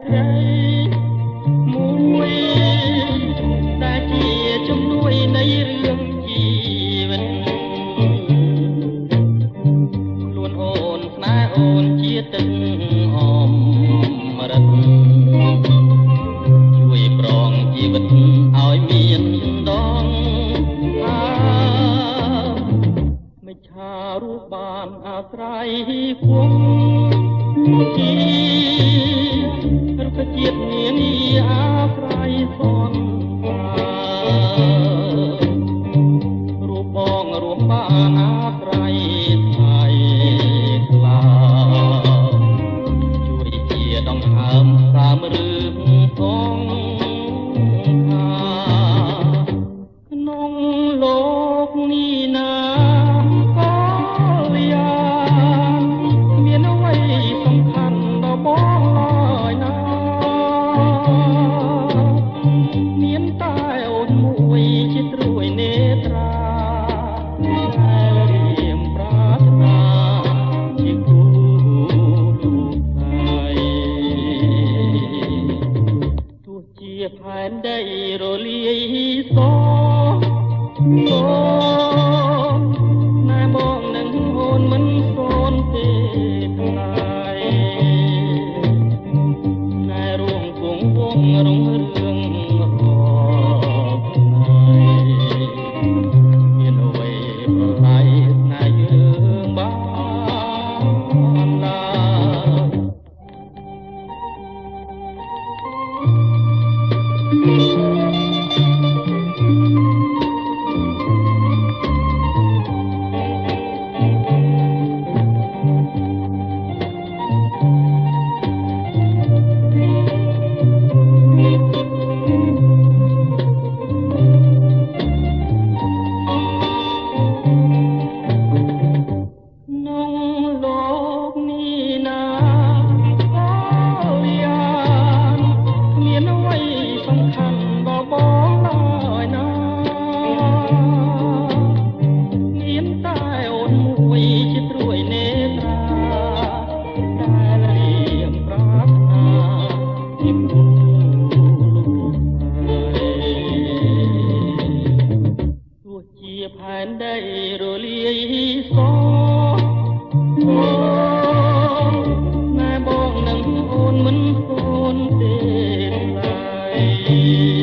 ត្រីមួយដែលជាជំនួយនៃរឿងជីវិតខ្លួនអូនស្នេហ៍អូនជាទឹកអមរិតជួយប្រងជីវិតឲ្យមានដងមិនឆារូបបានអាស្រ័យគង់ជីរុក្ខជាតិនានាអាស្រ័យសន្តារូបបងរួមបានអាស្រ័យថ្លៃថ្លាជួយជាដង្ហើមសាមរឿងផងថាក្នុងលោកនេះណាមានតែអូនមួយជាត្រួយនេត្រាដែលរៀមប្រាថ្នាជាគូរូបស្រីទោះជាផែនដីរលាយសណែបងនឹងអូនមិនសូនទេថ្លៃណែរួមគង់វងរុងរឿងមានអ្វីប្រឡ័យណែយើងបានឡើយជាត្រួយនេត្រាដែលរៀមប្រាថ្នាជាគូលោកស្រីទោះជាផែនដីរលាយសណែបងនឹងអូនមិនសូនទេឡើយ